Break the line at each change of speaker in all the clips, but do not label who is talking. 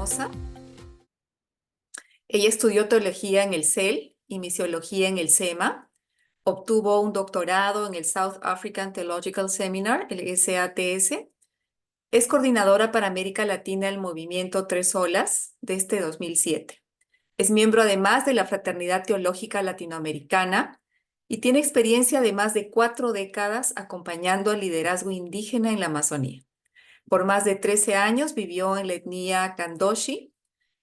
Espinosa. Ella estudió teología en el CEL y misiología en el SEMA. Obtuvo un doctorado en el South African Theological Seminar, el SATS. Es coordinadora para América Latina del movimiento Tres Olas desde 2007. Es miembro además de la Fraternidad Teológica Latinoamericana y tiene experiencia de más de 4 décadas acompañando al liderazgo indígena en la Amazonía. Por más de 13 años vivió en la etnia Kandoshi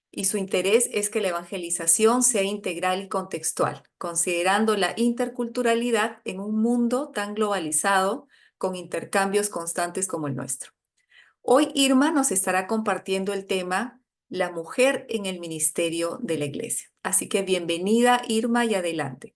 y su interés es que la evangelización sea integral y contextual, considerando la interculturalidad en un mundo tan globalizado con intercambios constantes como el nuestro. Hoy Irma nos estará compartiendo el tema La mujer en el ministerio de la iglesia. Así que bienvenida Irma y adelante.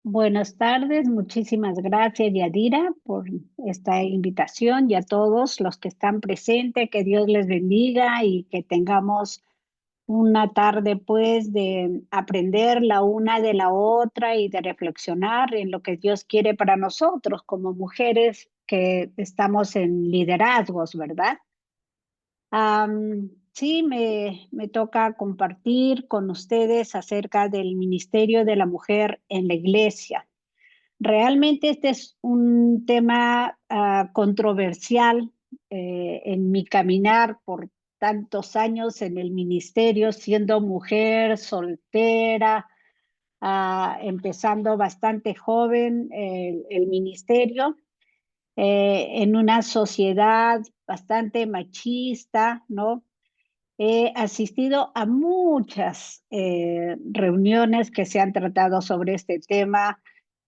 Buenas tardes, muchísimas gracias Yadira por esta invitación y a todos los que están presentes, que Dios les bendiga y que tengamos una tarde pues de aprender la una de la otra y de reflexionar en lo que Dios quiere para nosotros como mujeres que estamos en liderazgos, ¿verdad? Sí, me toca compartir con ustedes acerca del ministerio de la mujer en la iglesia. Realmente este es un tema controversial en mi caminar por tantos años en el ministerio, siendo mujer soltera, empezando bastante joven el ministerio, en una sociedad bastante machista, ¿no? He asistido a muchas reuniones que se han tratado sobre este tema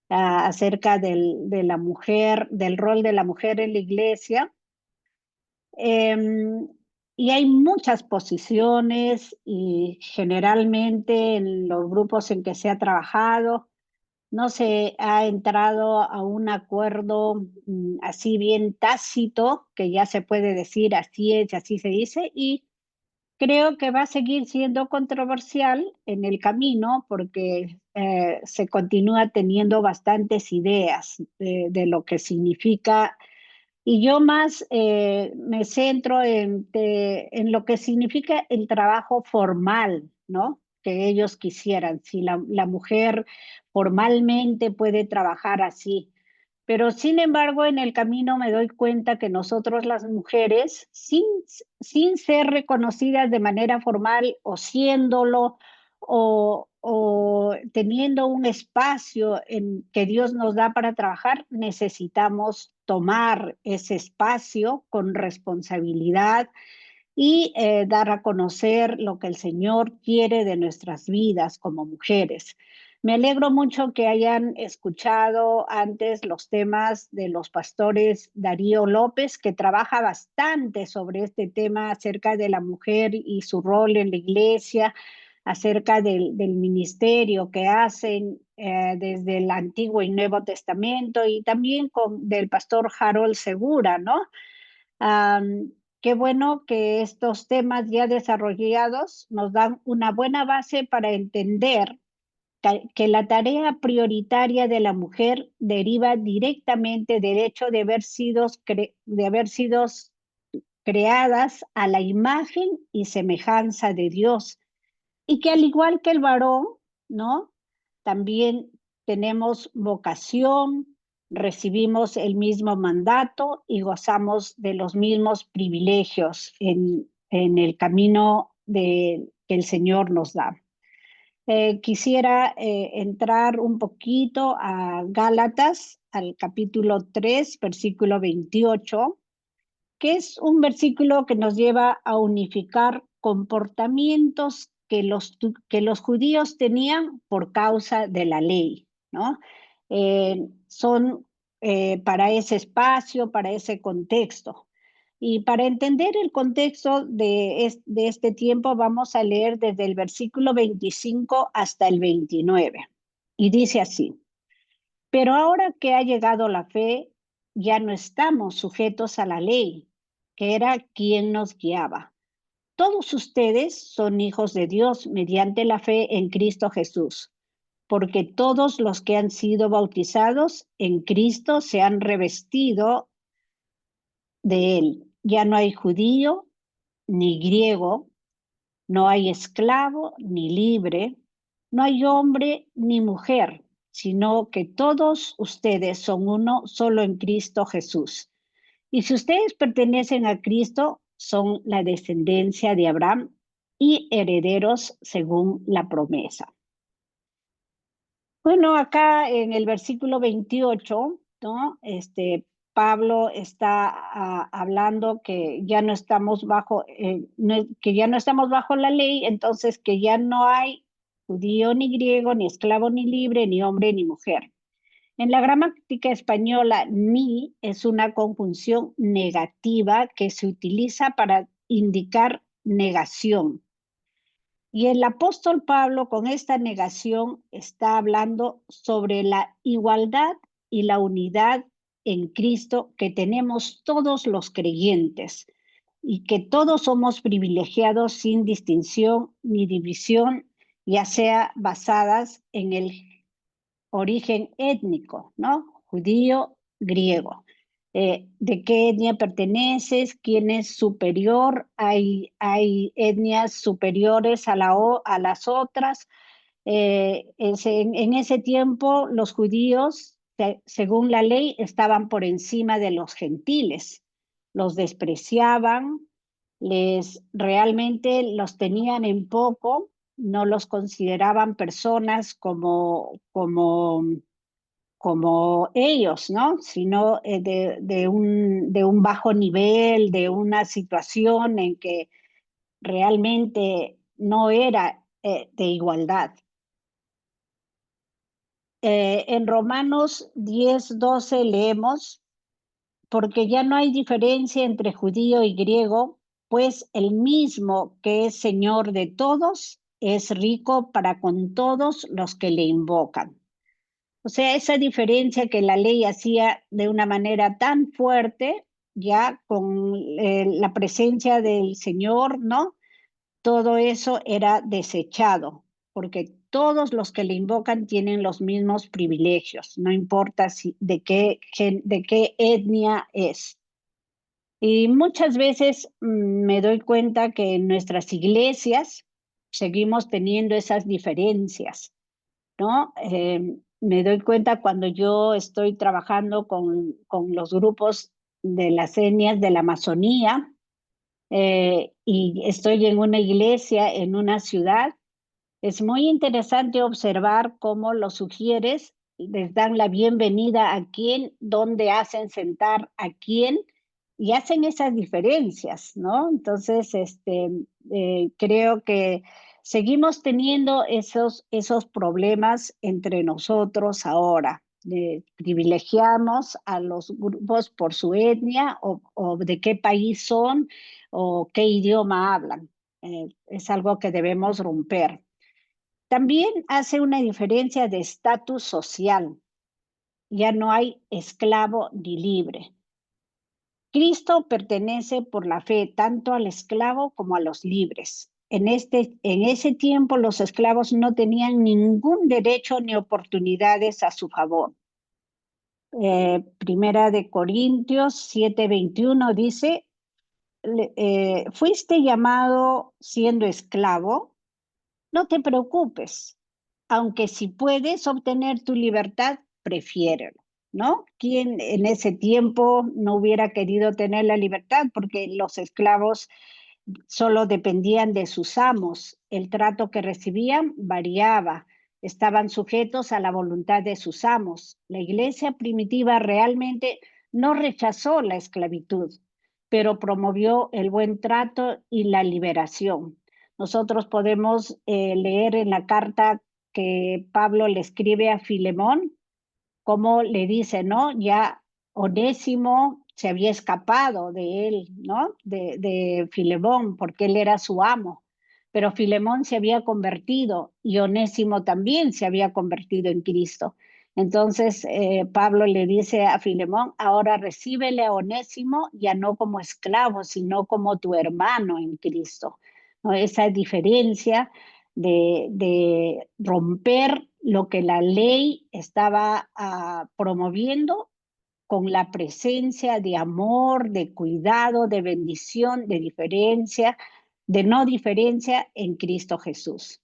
acerca de la mujer, del rol de la mujer en la iglesia. Em, y hay muchas posiciones y generalmente en los grupos en que se ha trabajado no se ha entrado a un acuerdo así bien tácito, que ya se puede decir así es, así se dice, y creo que va a seguir siendo controversial en el camino porque se continúa teniendo bastantes ideas de lo que significa. Y yo más me centro en lo que significa el trabajo formal, ¿no? Que ellos quisieran. Si la mujer formalmente puede trabajar así. Pero sin embargo, en el camino me doy cuenta que nosotros las mujeres, sin ser reconocidas de manera formal o siéndolo o teniendo un espacio en que Dios nos da para trabajar, necesitamos tomar ese espacio con responsabilidad y dar a conocer lo que el Señor quiere de nuestras vidas como mujeres. Me alegro mucho que hayan escuchado antes los temas de los pastores Darío López, que trabaja bastante sobre este tema acerca de la mujer y su rol en la iglesia, acerca del ministerio que hacen desde el Antiguo y Nuevo Testamento, y también del pastor Harold Segura, ¿no? Qué bueno que estos temas ya desarrollados nos dan una buena base para entender que la tarea prioritaria de la mujer deriva directamente del hecho de haber sido creadas a la imagen y semejanza de Dios y que al igual que el varón, ¿no? También tenemos vocación, recibimos el mismo mandato y gozamos de los mismos privilegios en el camino que el Señor nos da. Quisiera entrar un poquito a Gálatas, al capítulo 3, versículo 28, que es un versículo que nos lleva a unificar comportamientos que los judíos tenían por causa de la ley, ¿no? Son para ese espacio, para ese contexto. Y para entender el contexto de este tiempo, vamos a leer desde el versículo 25 hasta el 29. Y dice así: pero ahora que ha llegado la fe, ya no estamos sujetos a la ley, que era quien nos guiaba. Todos ustedes son hijos de Dios mediante la fe en Cristo Jesús. porque todos los que han sido bautizados en Cristo se han revestido de Él. Ya no hay judío ni griego, no hay esclavo ni libre, no hay hombre ni mujer, sino que todos ustedes son uno solo en Cristo Jesús. Y si ustedes pertenecen a Cristo, son la descendencia de Abraham y herederos según la promesa. Bueno, acá en el versículo 28, ¿no? Pablo está hablando que ya no estamos bajo, que ya no estamos bajo la ley, entonces que ya no hay judío ni griego, ni esclavo ni libre, ni hombre ni mujer. En la gramática española, ni es una conjunción negativa que se utiliza para indicar negación. Y el apóstol Pablo con esta negación está hablando sobre la igualdad y la unidad en Cristo que tenemos todos los creyentes y que todos somos privilegiados sin distinción ni división, ya sea basadas en el origen étnico, ¿no? Judío, griego. ¿De qué etnia perteneces? ¿Quién es superior? Hay etnias superiores a las otras. En ese tiempo los judíos, según la ley, estaban por encima de los gentiles. Los despreciaban, realmente los tenían en poco, no los consideraban personas como ellos, ¿no? Sino de un bajo nivel, de una situación en que realmente no era de igualdad. En Romanos 10:12 leemos, porque ya no hay diferencia entre judío y griego, pues el mismo que es Señor de todos es rico para con todos los que le invocan. O sea, esa diferencia que la ley hacía de una manera tan fuerte, ya con la presencia del Señor, ¿no? Todo eso era desechado, porque todos los que le invocan tienen los mismos privilegios, no importa de qué etnia es. Y muchas veces me doy cuenta que en nuestras iglesias seguimos teniendo esas diferencias, ¿no? Me doy cuenta cuando yo estoy trabajando con los grupos de las etnias de la Amazonía, y estoy en una iglesia en una ciudad. Es muy interesante observar cómo los sugieres les dan la bienvenida a quién, dónde hacen sentar a quién, y hacen esas diferencias, ¿no? Entonces, creo que seguimos teniendo esos problemas entre nosotros ahora. Privilegiamos a los grupos por su etnia o de qué país son o qué idioma hablan. Es algo que debemos romper. También hace una diferencia de estatus social. Ya no hay esclavo ni libre. Cristo pertenece por la fe tanto al esclavo como a los libres. En ese tiempo los esclavos no tenían ningún derecho ni oportunidades a su favor. Primera de Corintios 7:21 dice, fuiste llamado siendo esclavo, no te preocupes, aunque si puedes obtener tu libertad, prefiérelo, ¿no? ¿Quién en ese tiempo no hubiera querido tener la libertad? Porque los esclavos solo dependían de sus amos. El trato que recibían variaba. Estaban sujetos a la voluntad de sus amos. La iglesia primitiva realmente no rechazó la esclavitud, pero promovió el buen trato y la liberación. Nosotros podemos leer en la carta que Pablo le escribe a Filemón, como le dice, ¿no? Ya Onésimo se había escapado de él, ¿no? De Filemón, porque él era su amo. Pero Filemón se había convertido y Onésimo también se había convertido en Cristo. Entonces Pablo le dice a Filemón, ahora recíbele a Onésimo ya no como esclavo, sino como tu hermano en Cristo, ¿no? Esa diferencia de romper lo que la ley estaba promoviendo con la presencia de amor, de cuidado, de bendición, de diferencia, de no diferencia en Cristo Jesús.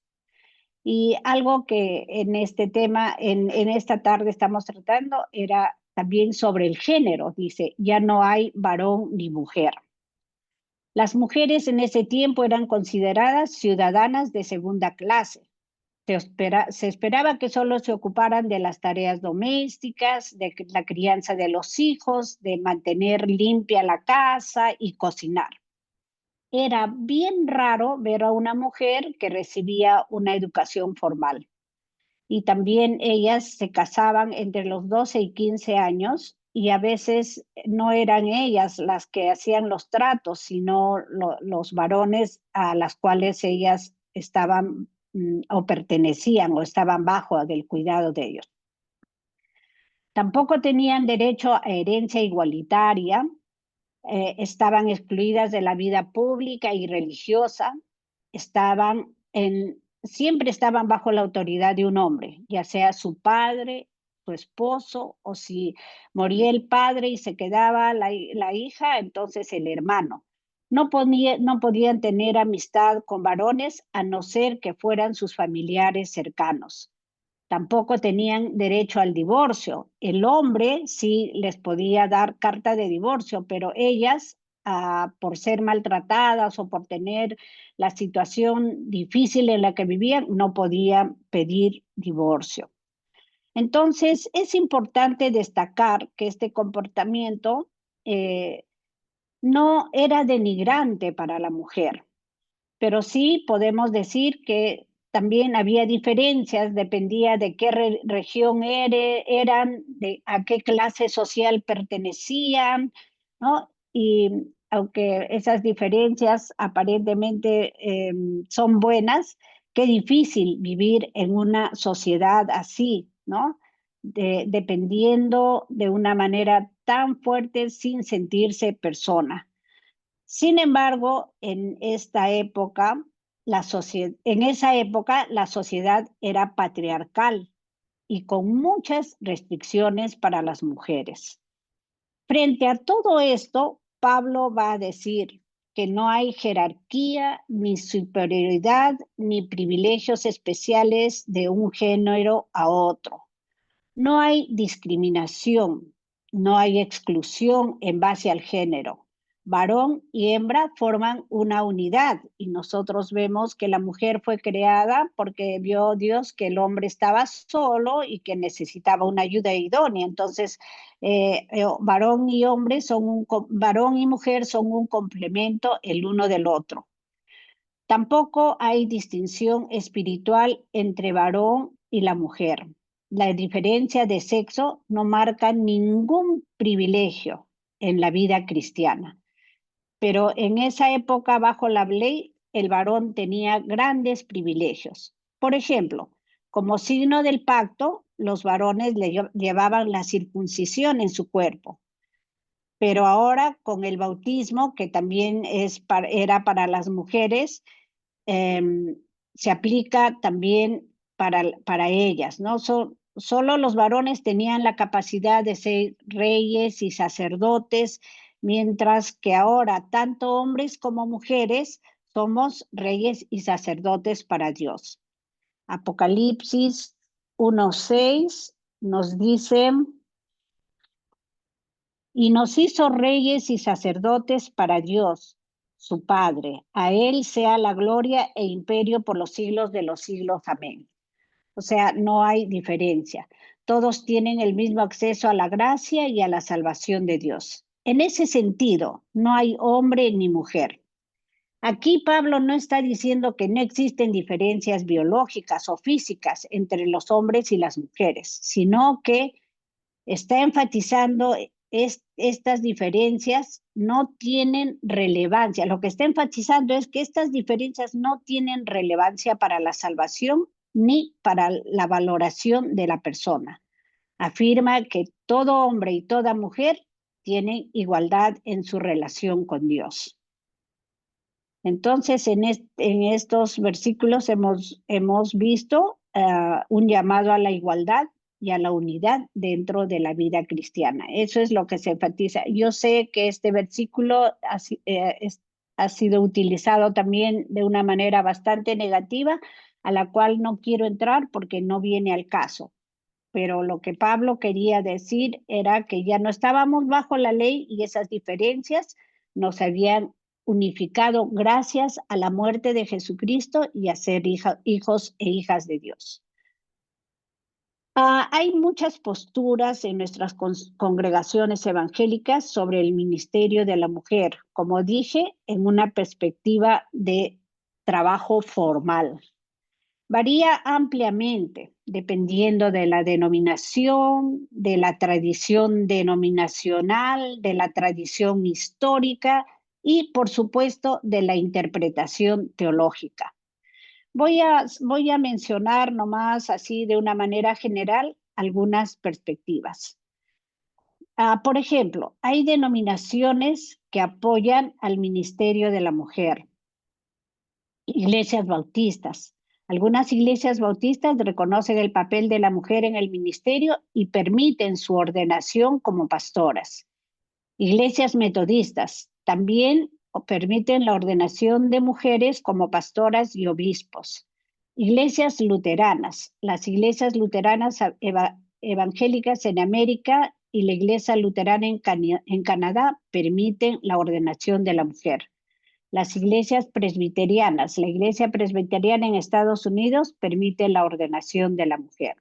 Y algo que en este tema, en esta tarde estamos tratando, era también sobre el género. Dice, ya no hay varón ni mujer. Las mujeres en ese tiempo eran consideradas ciudadanas de segunda clase. Se esperaba que solo se ocuparan de las tareas domésticas, de la crianza de los hijos, de mantener limpia la casa y cocinar. Era bien raro ver a una mujer que recibía una educación formal. Y también ellas se casaban entre los 12 y 15 años y a veces no eran ellas las que hacían los tratos, sino los varones a las cuales ellas estaban o pertenecían o estaban bajo del cuidado de ellos. Tampoco tenían derecho a herencia igualitaria, estaban excluidas de la vida pública y religiosa, siempre estaban bajo la autoridad de un hombre, ya sea su padre, su esposo, o si moría el padre y se quedaba la hija, entonces el hermano. No podían tener amistad con varones a no ser que fueran sus familiares cercanos. Tampoco tenían derecho al divorcio. El hombre sí les podía dar carta de divorcio, pero ellas, por ser maltratadas o por tener la situación difícil en la que vivían, no podían pedir divorcio. Entonces, es importante destacar que este comportamiento no era denigrante para la mujer, pero sí podemos decir que también había diferencias, dependía de qué región eran, de a qué clase social pertenecían, ¿no? Y aunque esas diferencias aparentemente son buenas, qué difícil vivir en una sociedad así, ¿no? Dependiendo de una manera tan fuerte sin sentirse persona. Sin embargo, en esa época la sociedad era patriarcal y con muchas restricciones para las mujeres. Frente a todo esto, Pablo va a decir que no hay jerarquía, ni superioridad, ni privilegios especiales de un género a otro. No hay discriminación, no hay exclusión en base al género. Varón y hembra forman una unidad y nosotros vemos que la mujer fue creada porque vio Dios que el hombre estaba solo y que necesitaba una ayuda idónea. Entonces, varón y varón y mujer son un complemento el uno del otro. Tampoco hay distinción espiritual entre varón y la mujer. La diferencia de sexo no marca ningún privilegio en la vida cristiana. Pero en esa época, bajo la ley, el varón tenía grandes privilegios. Por ejemplo, como signo del pacto, los varones llevaban la circuncisión en su cuerpo. Pero ahora, con el bautismo, que también era para las mujeres, se aplica también para ellas, ¿no? Solo los varones tenían la capacidad de ser reyes y sacerdotes, mientras que ahora tanto hombres como mujeres somos reyes y sacerdotes para Dios. Apocalipsis 1:6 nos dice: y nos hizo reyes y sacerdotes para Dios, su Padre. A Él sea la gloria e imperio por los siglos de los siglos. Amén. O sea, no hay diferencia. Todos tienen el mismo acceso a la gracia y a la salvación de Dios. En ese sentido, no hay hombre ni mujer. Aquí Pablo no está diciendo que no existen diferencias biológicas o físicas entre los hombres y las mujeres, sino que está enfatizando estas diferencias no tienen relevancia. Lo que está enfatizando es que estas diferencias no tienen relevancia para la salvación ni para la valoración de la persona. Afirma que todo hombre y toda mujer tienen igualdad en su relación con Dios. Entonces, en estos versículos hemos visto un llamado a la igualdad y a la unidad dentro de la vida cristiana. Eso es lo que se enfatiza. Yo sé que este versículo ha sido utilizado también de una manera bastante negativa, a la cual no quiero entrar porque no viene al caso. Pero lo que Pablo quería decir era que ya no estábamos bajo la ley y esas diferencias nos habían unificado gracias a la muerte de Jesucristo y a ser hijos e hijas de Dios. Hay muchas posturas en nuestras congregaciones evangélicas sobre el ministerio de la mujer, como dije, en una perspectiva de trabajo formal. Varía ampliamente dependiendo de la denominación, de la tradición denominacional, de la tradición histórica y, por supuesto, de la interpretación teológica. Voy a mencionar nomás así de una manera general algunas perspectivas. Por ejemplo, hay denominaciones que apoyan al ministerio de la mujer. Iglesias bautistas. Algunas iglesias bautistas reconocen el papel de la mujer en el ministerio y permiten su ordenación como pastoras. Iglesias metodistas también permiten la ordenación de mujeres como pastoras y obispos. Iglesias luteranas. Las iglesias luteranas evangélicas en América y la iglesia luterana en Canadá permiten la ordenación de la mujer. Las iglesias presbiterianas. La iglesia presbiteriana en Estados Unidos permite la ordenación de la mujer.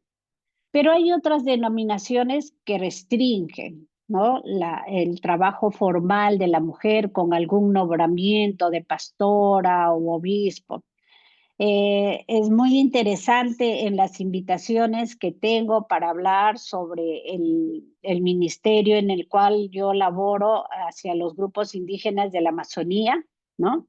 Pero hay otras denominaciones que restringen, ¿no? El trabajo formal de la mujer con algún nombramiento de pastora o obispo. Es muy interesante en las invitaciones que tengo para hablar sobre el ministerio en el cual yo laboro hacia los grupos indígenas de la Amazonía, ¿no?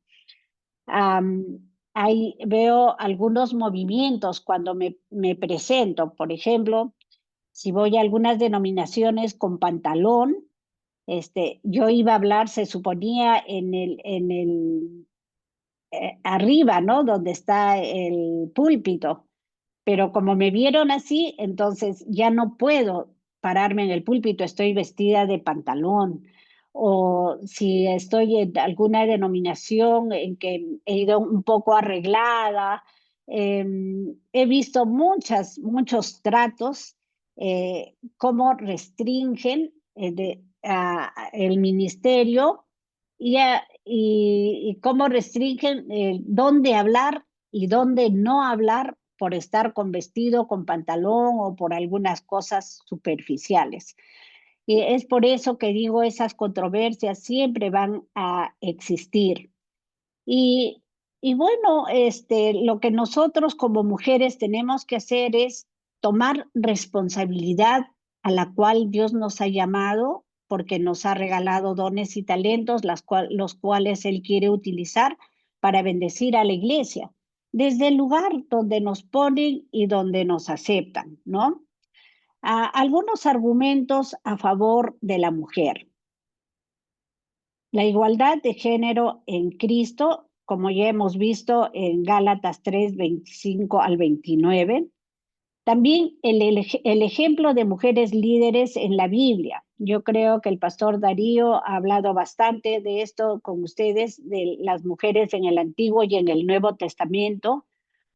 Ahí veo algunos movimientos cuando me presento. Por ejemplo, si voy a algunas denominaciones con pantalón, yo iba a hablar, se suponía, arriba, ¿no? Donde está el púlpito. Pero como me vieron así, entonces ya no puedo pararme en el púlpito, estoy vestida de pantalón. O si estoy en alguna denominación en que he ido un poco arreglada, he visto muchos tratos, cómo restringen el ministerio y cómo restringen dónde hablar y dónde no hablar por estar con vestido, con pantalón o por algunas cosas superficiales. Y es por eso que digo, esas controversias siempre van a existir. Y, y bueno, lo que nosotros como mujeres tenemos que hacer es tomar responsabilidad a la cual Dios nos ha llamado, porque nos ha regalado dones y talentos, los cuales Él quiere utilizar para bendecir a la iglesia, desde el lugar donde nos ponen y donde nos aceptan, ¿no? Algunos argumentos a favor de la mujer. La igualdad de género en Cristo, como ya hemos visto en Gálatas 3, 25 al 29. También el ejemplo de mujeres líderes en la Biblia. Yo creo que el pastor Darío ha hablado bastante de esto con ustedes, de las mujeres en el Antiguo y en el Nuevo Testamento,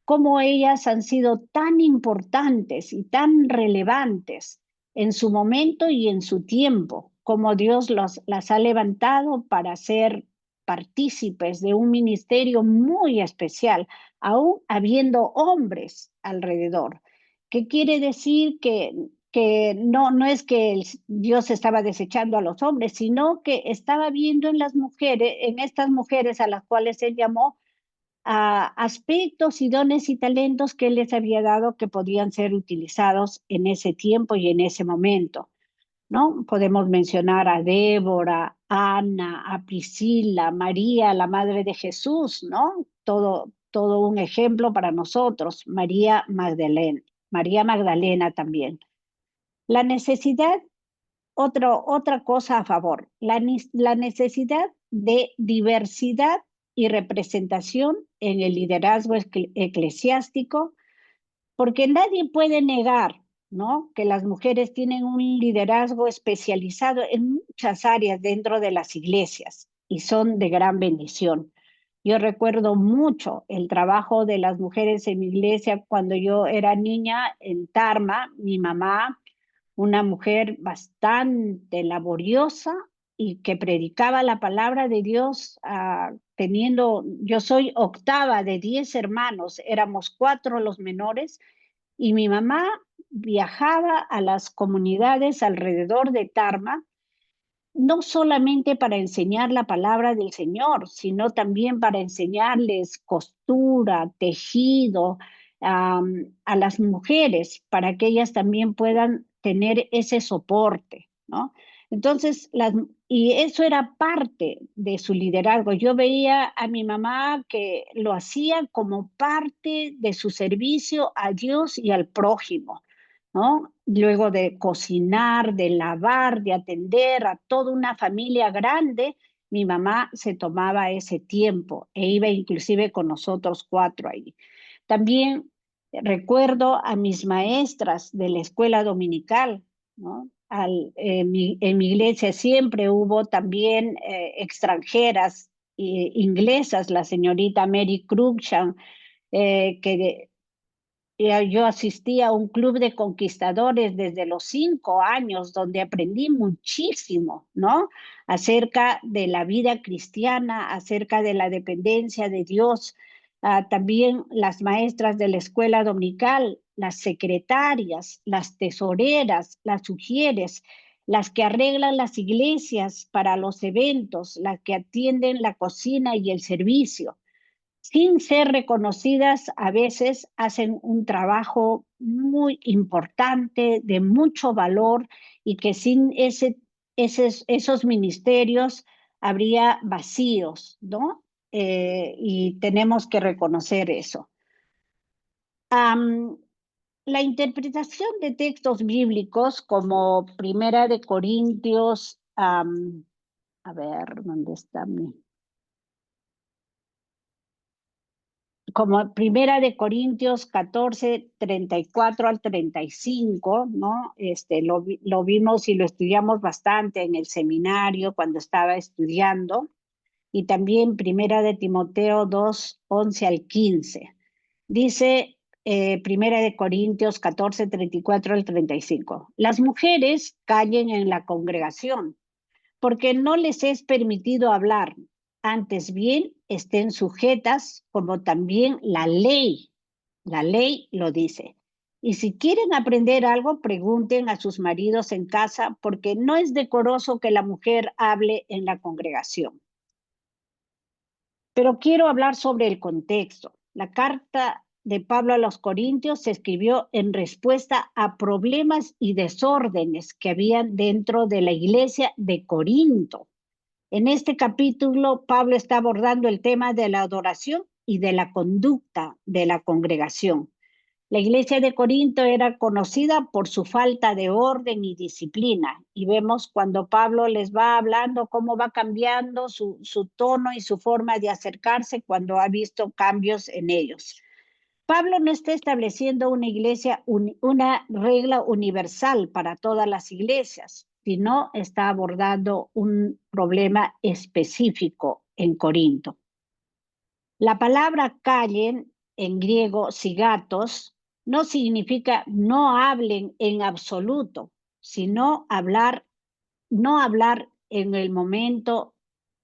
cómo ellas han sido tan importantes y tan relevantes en su momento y en su tiempo, cómo Dios las ha levantado para ser partícipes de un ministerio muy especial, aún habiendo hombres alrededor. ¿Qué quiere decir? Que no es que Dios estaba desechando a los hombres, sino que estaba viendo en las mujeres, en estas mujeres a las cuales Él llamó, a aspectos y dones y talentos que Él les había dado que podían ser utilizados en ese tiempo y en ese momento, ¿no? Podemos mencionar a Débora, a Ana, a Priscila, María, la madre de Jesús, ¿no? Todo un ejemplo para nosotros. María Magdalena también. La necesidad, otra cosa a favor, la necesidad de diversidad y representación en el liderazgo eclesiástico, porque nadie puede negar, ¿no?, que las mujeres tienen un liderazgo especializado en muchas áreas dentro de las iglesias y son de gran bendición. Yo recuerdo mucho el trabajo de las mujeres en mi iglesia cuando yo era niña en Tarma. Mi mamá, una mujer bastante laboriosa y que predicaba la palabra de Dios, yo soy octava de 10 hermanos, éramos 4 los menores, y mi mamá viajaba a las comunidades alrededor de Tarma, no solamente para enseñar la palabra del Señor, sino también para enseñarles costura, tejido, a las mujeres, para que ellas también puedan tener ese soporte, ¿no? Entonces, y eso era parte de su liderazgo. Yo veía a mi mamá que lo hacía como parte de su servicio a Dios y al prójimo, ¿no? Luego de cocinar, de lavar, de atender a toda una familia grande, mi mamá se tomaba ese tiempo e iba inclusive con nosotros 4 ahí. También recuerdo a mis maestras de la escuela dominical, ¿no? En mi iglesia siempre hubo también extranjeras, inglesas, la señorita Mary Cruikshank, que yo asistí a un club de conquistadores desde los 5 años, donde aprendí muchísimo, ¿no? Acerca de la vida cristiana, acerca de la dependencia de Dios. También las maestras de la escuela dominical, las secretarias, las tesoreras, las ujieres, las que arreglan las iglesias para los eventos, las que atienden la cocina y el servicio, sin ser reconocidas, a veces hacen un trabajo muy importante, de mucho valor, y que sin esos ministerios habría vacíos, ¿no? Y tenemos que reconocer eso. La interpretación de textos bíblicos como Primera de Corintios, a ver, ¿dónde está mi? Como Primera de Corintios 14, 34 al 35, ¿no? Lo vimos y lo estudiamos bastante en el seminario cuando estaba estudiando, y también Primera de Timoteo 2, 11 al 15. Dice Primera de Corintios 14, 34 al 35. Las mujeres callen en la congregación, porque no les es permitido hablar, antes bien estén sujetas, como también la ley lo dice. Y si quieren aprender algo, pregunten a sus maridos en casa, porque no es decoroso que la mujer hable en la congregación. Pero quiero hablar sobre el contexto. La carta de Pablo a los Corintios se escribió en respuesta a problemas y desórdenes que habían dentro de la iglesia de Corinto. En este capítulo, Pablo está abordando el tema de la adoración y de la conducta de la congregación. La iglesia de Corinto era conocida por su falta de orden y disciplina, y vemos cuando Pablo les va hablando cómo va cambiando su tono y su forma de acercarse cuando ha visto cambios en ellos. Pablo no está estableciendo una regla universal para todas las iglesias, sino está abordando un problema específico en Corinto. La palabra callen, en griego sigatos, no significa no hablen en absoluto, sino no hablar en el momento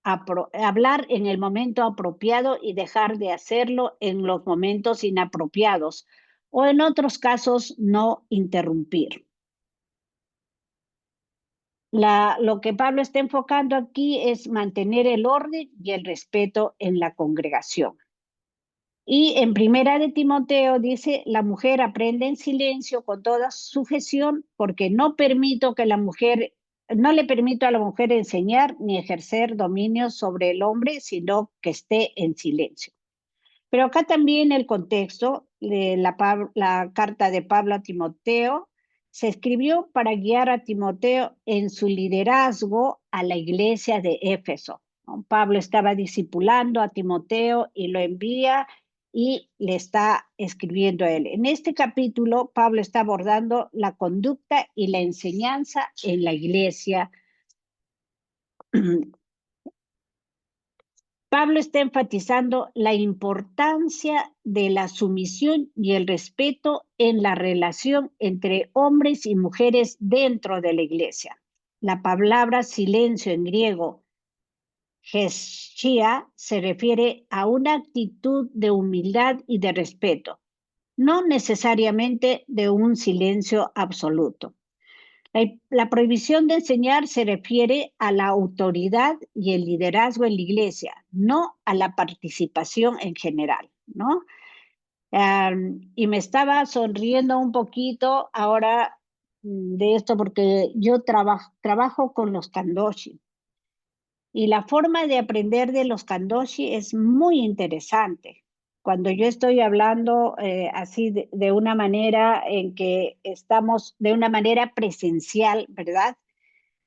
hablar en el momento apropiado y dejar de hacerlo en los momentos inapropiados, o en otros casos no interrumpir. Lo que Pablo está enfocando aquí es mantener el orden y el respeto en la congregación. Y en Primera de Timoteo dice: la mujer aprende en silencio con toda sujeción, porque no le permito a la mujer enseñar ni ejercer dominio sobre el hombre, sino que esté en silencio. Pero acá también el contexto de la carta de Pablo a Timoteo se escribió para guiar a Timoteo en su liderazgo a la iglesia de Éfeso, ¿no? Pablo estaba discipulando a Timoteo y lo envía y le está escribiendo a él. En este capítulo, Pablo está abordando la conducta y la enseñanza en la iglesia. Pablo está enfatizando la importancia de la sumisión y el respeto en la relación entre hombres y mujeres dentro de la iglesia. La palabra silencio en griego, Heshia, se refiere a una actitud de humildad y de respeto, no necesariamente de un silencio absoluto. La prohibición de enseñar se refiere a la autoridad y el liderazgo en la iglesia, no a la participación en general, ¿no? Y me estaba sonriendo un poquito ahora de esto porque yo trabajo con los kandoshi y la forma de aprender de los kandoshi es muy interesante. Cuando yo estoy hablando así de una manera en que estamos de una manera presencial, ¿verdad?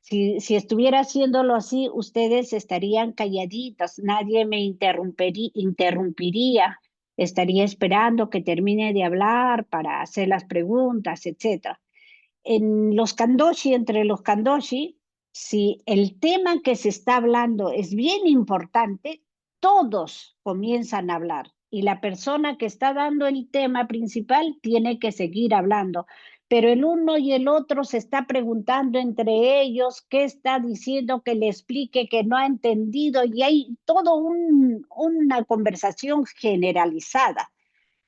Si estuviera haciéndolo así, ustedes estarían calladitos, nadie me interrumpiría, estaría esperando que termine de hablar para hacer las preguntas, etcétera. En los kandoshi, entre los kandoshi, si el tema que se está hablando es bien importante, todos comienzan a hablar y la persona que está dando el tema principal tiene que seguir hablando, pero el uno y el otro se está preguntando entre ellos qué está diciendo, que le explique, que no ha entendido y hay todo una conversación generalizada,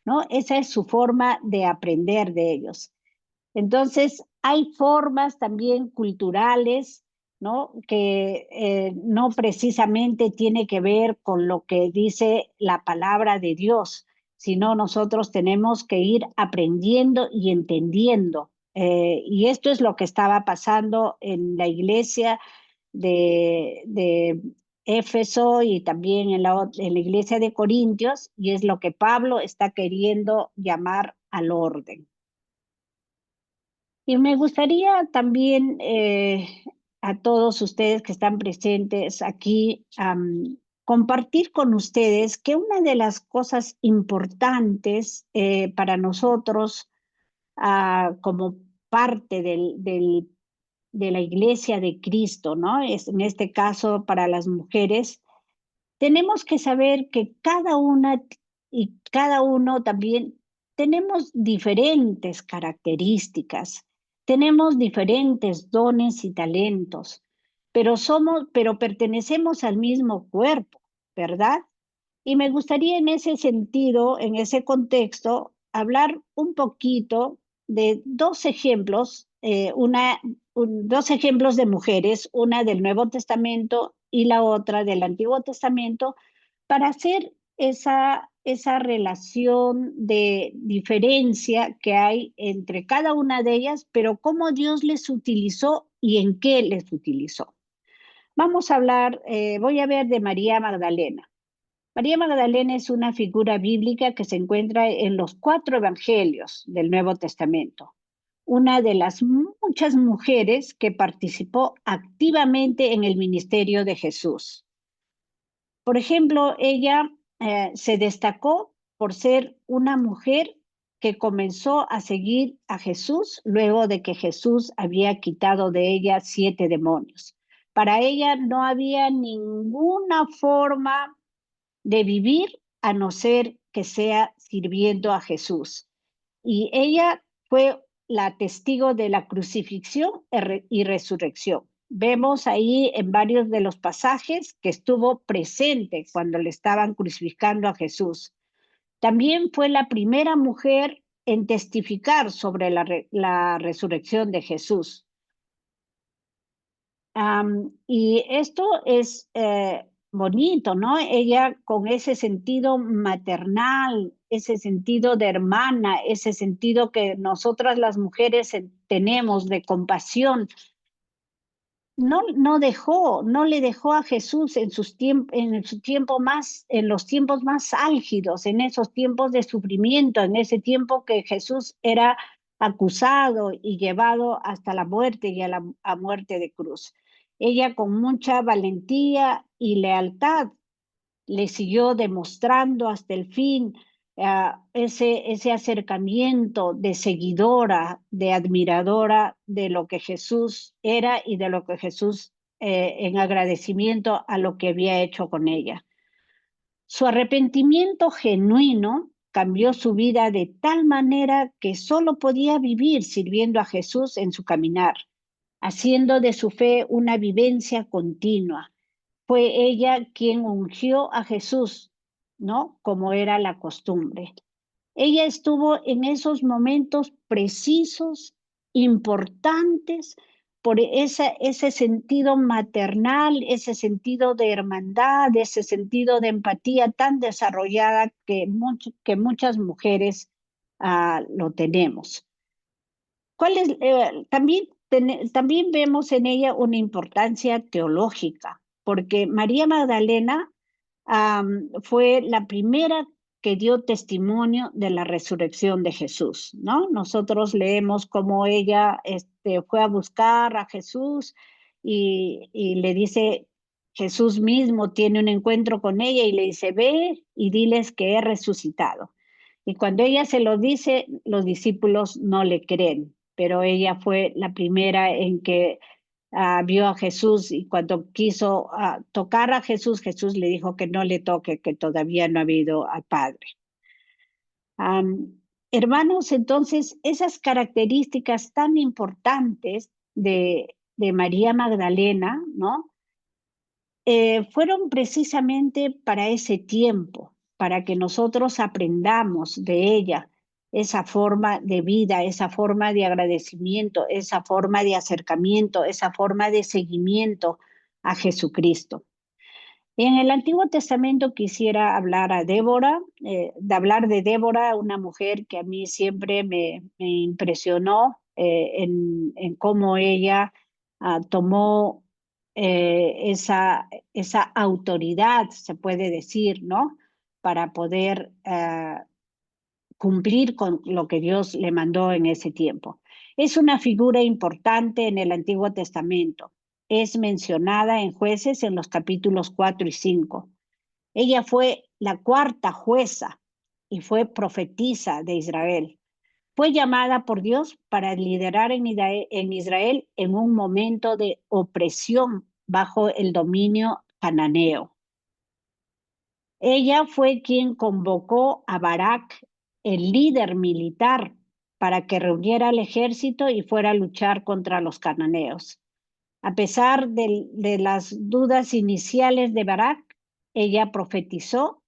¿no? Esa es su forma de aprender de ellos. Entonces, hay formas también culturales, ¿no? Que no precisamente tiene que ver con lo que dice la palabra de Dios, sino nosotros tenemos que ir aprendiendo y entendiendo. Y esto es lo que estaba pasando en la iglesia de Éfeso y también en la iglesia de Corintios, y es lo que Pablo está queriendo llamar al orden. Y me gustaría también a todos ustedes que están presentes aquí compartir con ustedes que una de las cosas importantes para nosotros como parte de la Iglesia de Cristo, ¿no? Es, en este caso para las mujeres, tenemos que saber que cada una y cada uno también tenemos diferentes características, tenemos diferentes dones y talentos, pero pertenecemos al mismo cuerpo, ¿verdad? Y me gustaría en ese sentido, en ese contexto, hablar un poquito de dos ejemplos, dos ejemplos de mujeres, una del Nuevo Testamento y la otra del Antiguo Testamento, para hacer esa relación de diferencia que hay entre cada una de ellas, pero cómo Dios les utilizó y en qué les utilizó. Vamos a hablar, voy a ver de María Magdalena. María Magdalena es una figura bíblica que se encuentra en los 4 evangelios del Nuevo Testamento, una de las muchas mujeres que participó activamente en el ministerio de Jesús. Por ejemplo, ella se destacó por ser una mujer que comenzó a seguir a Jesús luego de que Jesús había quitado de ella 7 demonios. Para ella no había ninguna forma de vivir a no ser que sea sirviendo a Jesús. Y ella fue la testigo de la crucifixión y resurrección. Vemos ahí en varios de los pasajes que estuvo presente cuando le estaban crucificando a Jesús. También fue la primera mujer en testificar sobre la resurrección de Jesús. Y esto es bonito, ¿no? Ella con ese sentido maternal, ese sentido de hermana, ese sentido que nosotras las mujeres tenemos de compasión, no le dejó a Jesús en en los tiempos más álgidos, en esos tiempos de sufrimiento, en ese tiempo que Jesús era acusado y llevado hasta la muerte y a muerte de cruz. Ella con mucha valentía y lealtad le siguió demostrando hasta el fin ese acercamiento de seguidora, de admiradora de lo que Jesús era y de lo que Jesús, en agradecimiento a lo que había hecho con ella. Su arrepentimiento genuino cambió su vida de tal manera que solo podía vivir sirviendo a Jesús en su caminar, haciendo de su fe una vivencia continua. Fue ella quien ungió a Jesús, ¿no? Como era la costumbre. Ella estuvo en esos momentos precisos, importantes, por ese sentido maternal, ese sentido de hermandad, ese sentido de empatía tan desarrollada que muchas mujeres lo tenemos. También vemos en ella una importancia teológica, porque María Magdalena fue la primera que dio testimonio de la resurrección de Jesús, ¿no? Nosotros leemos cómo ella fue a buscar a Jesús y le dice, Jesús mismo tiene un encuentro con ella y le dice, ve y diles que he resucitado. Y cuando ella se lo dice, los discípulos no le creen, pero ella fue la primera en que vio a Jesús y cuando quiso tocar a Jesús, Jesús le dijo que no le toque, que todavía no ha ido al Padre. Hermanos, entonces, esas características tan importantes de María Magdalena, ¿no? Fueron precisamente para ese tiempo, para que nosotros aprendamos de ella esa forma de vida, esa forma de agradecimiento, esa forma de acercamiento, esa forma de seguimiento a Jesucristo. En el Antiguo Testamento quisiera hablar de Débora, una mujer que a mí siempre me impresionó en cómo ella tomó esa autoridad, se puede decir, ¿no? Para poder cumplir con lo que Dios le mandó en ese tiempo. Es una figura importante en el Antiguo Testamento. Es mencionada en Jueces en los capítulos 4 y 5. Ella fue la cuarta jueza y fue profetisa de Israel. Fue llamada por Dios para liderar en Israel en un momento de opresión bajo el dominio cananeo. Ella fue quien convocó a Barak, el líder militar, para que reuniera al ejército y fuera a luchar contra los cananeos. A pesar de las dudas iniciales de Barak, ella profetizó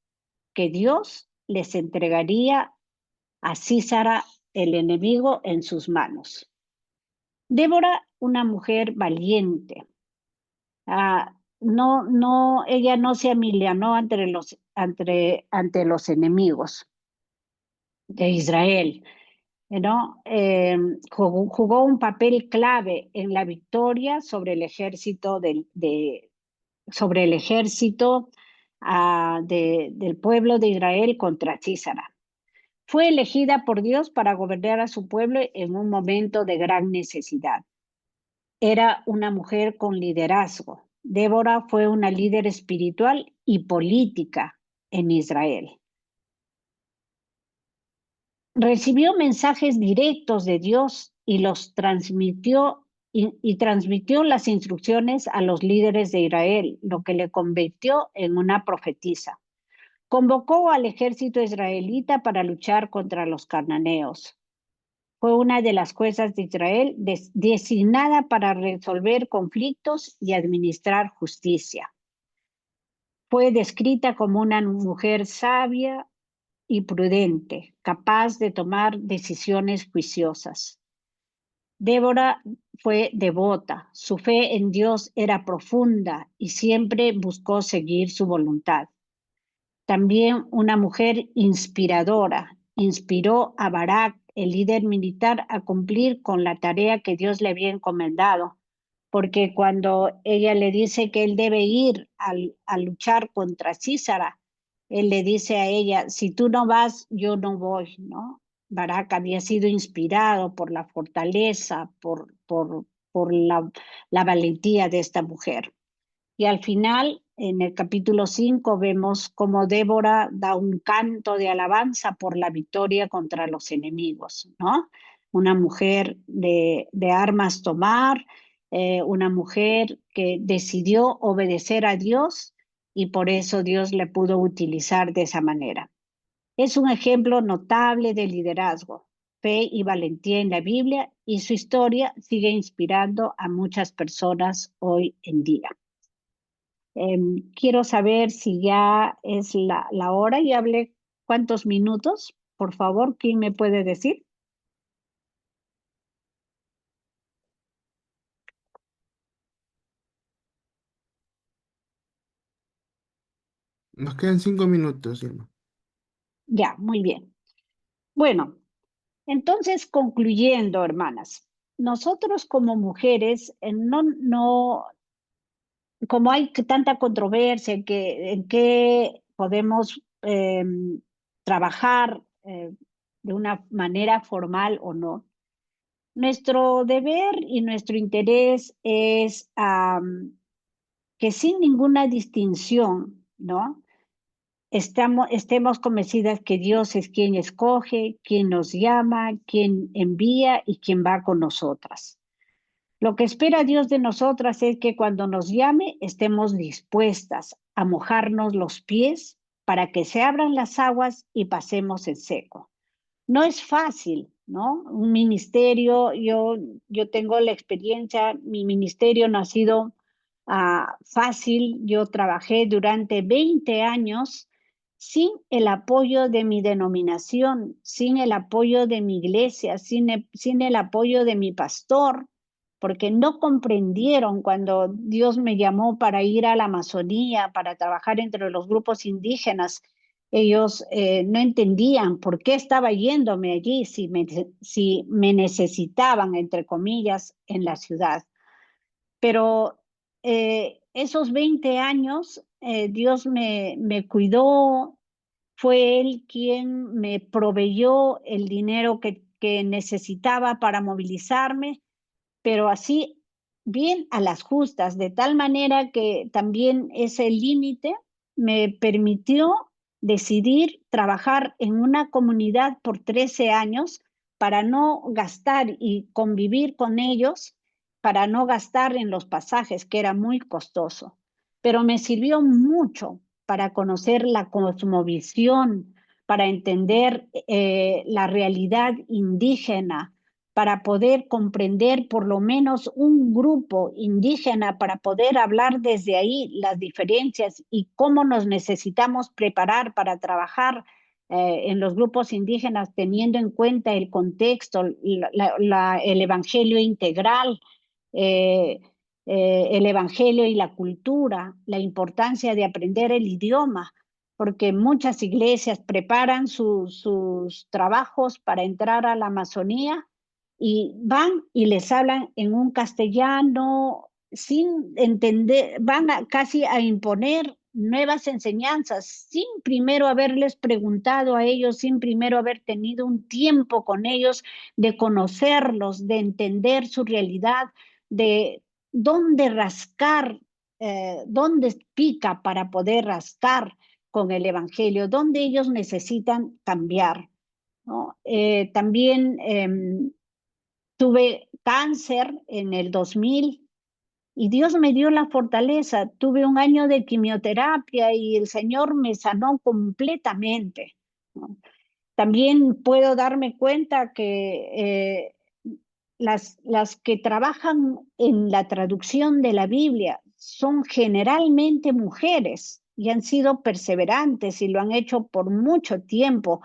que Dios les entregaría a Sísara, el enemigo, en sus manos. Débora, una mujer valiente. Ella no se amilanó ante los enemigos de Israel, ¿no? Jugó un papel clave en la victoria sobre el ejército del pueblo de Israel contra Sísara. Fue elegida por Dios para gobernar a su pueblo en un momento de gran necesidad. Era una mujer con liderazgo. Débora fue una líder espiritual y política en Israel. Recibió mensajes directos de Dios y los transmitió y transmitió las instrucciones a los líderes de Israel, lo que le convirtió en una profetisa. Convocó al ejército israelita para luchar contra los cananeos. Fue una de las juezas de Israel designada para resolver conflictos y administrar justicia. Fue descrita como una mujer sabia y prudente, capaz de tomar decisiones juiciosas. Débora fue devota, su fe en Dios era profunda y siempre buscó seguir su voluntad. También una mujer inspiradora, inspiró a Barak, el líder militar, a cumplir con la tarea que Dios le había encomendado, porque cuando ella le dice que él debe ir a luchar contra Sísara, él le dice a ella, si tú no vas, yo no voy, ¿no? Barak había sido inspirado por la fortaleza, por la valentía de esta mujer. Y al final en el capítulo 5 vemos cómo Débora da un canto de alabanza por la victoria contra los enemigos, ¿no? Una mujer de armas tomar, una mujer que decidió obedecer a Dios y por eso Dios le pudo utilizar de esa manera. Es un ejemplo notable de liderazgo, fe y valentía en la Biblia, y su historia sigue inspirando a muchas personas hoy en día. Quiero saber si ya es la hora y hablé cuántos minutos. Por favor, ¿quién me puede decir?
Nos quedan 5 minutos, Irma.
Ya, muy bien. Bueno, entonces concluyendo, hermanas, nosotros como mujeres como hay tanta controversia en qué podemos trabajar de una manera formal o no, nuestro deber y nuestro interés es que sin ninguna distinción, ¿no? Estemos convencidas que Dios es quien escoge, quien nos llama, quien envía y quien va con nosotras. Lo que espera Dios de nosotras es que cuando nos llame estemos dispuestas a mojarnos los pies para que se abran las aguas y pasemos en seco. No es fácil, ¿no? Un ministerio, yo tengo la experiencia, mi ministerio no ha sido fácil. Yo trabajé durante 20 años sin el apoyo de mi denominación, sin el apoyo de mi iglesia, sin el apoyo de mi pastor, porque no comprendieron cuando Dios me llamó para ir a la Amazonía, para trabajar entre los grupos indígenas. Ellos no entendían por qué estaba yéndome allí si me necesitaban, entre comillas, en la ciudad. Pero esos 20 años Dios me cuidó, fue Él quien me proveyó el dinero que necesitaba para movilizarme, pero así bien a las justas, de tal manera que también ese límite me permitió decidir trabajar en una comunidad por 13 años para no gastar y convivir con ellos, para no gastar en los pasajes, que era muy costoso. Pero me sirvió mucho para conocer la cosmovisión, para entender la realidad indígena, para poder comprender por lo menos un grupo indígena, para poder hablar desde ahí las diferencias y cómo nos necesitamos preparar para trabajar en los grupos indígenas, teniendo en cuenta el contexto, el evangelio integral, eh, el evangelio y la cultura, la importancia de aprender el idioma, porque muchas iglesias preparan sus trabajos para entrar a la Amazonía y van y les hablan en un castellano sin entender, casi a imponer nuevas enseñanzas sin primero haberles preguntado a ellos, sin primero haber tenido un tiempo con ellos de conocerlos, de entender su realidad, de dónde rascar, dónde pica para poder rascar con el Evangelio, dónde ellos necesitan cambiar, ¿no? También tuve cáncer en el 2000 y Dios me dio la fortaleza. Tuve un año de quimioterapia y el Señor me sanó completamente, ¿no? También puedo darme cuenta que las que trabajan en la traducción de la Biblia son generalmente mujeres y han sido perseverantes y lo han hecho por mucho tiempo,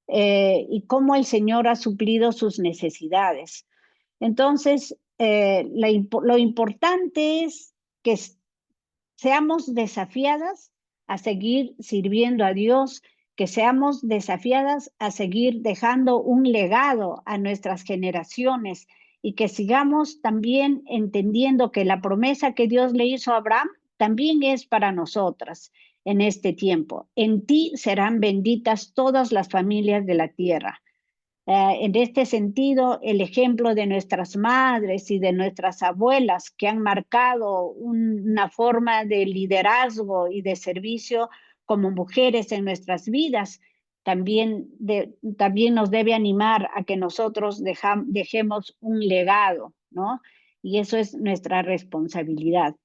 y cómo el Señor ha suplido sus necesidades. Entonces, lo importante es que seamos desafiadas a seguir sirviendo a Dios, que seamos desafiadas a seguir dejando un legado a nuestras generaciones y que sigamos también entendiendo que la promesa que Dios le hizo a Abraham también es para nosotras en este tiempo. En ti serán benditas todas las familias de la tierra. En este sentido, el ejemplo de nuestras madres y de nuestras abuelas que han marcado una forma de liderazgo y de servicio como mujeres en nuestras vidas, también nos debe animar a que nosotros dejemos un legado, ¿no? Y eso es nuestra responsabilidad.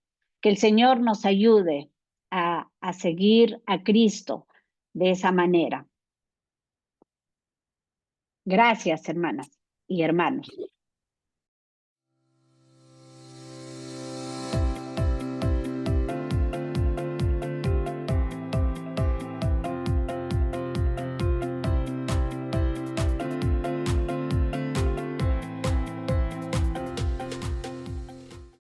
Que el Señor nos ayude a seguir a Cristo de esa manera. Gracias, hermanas y hermanos.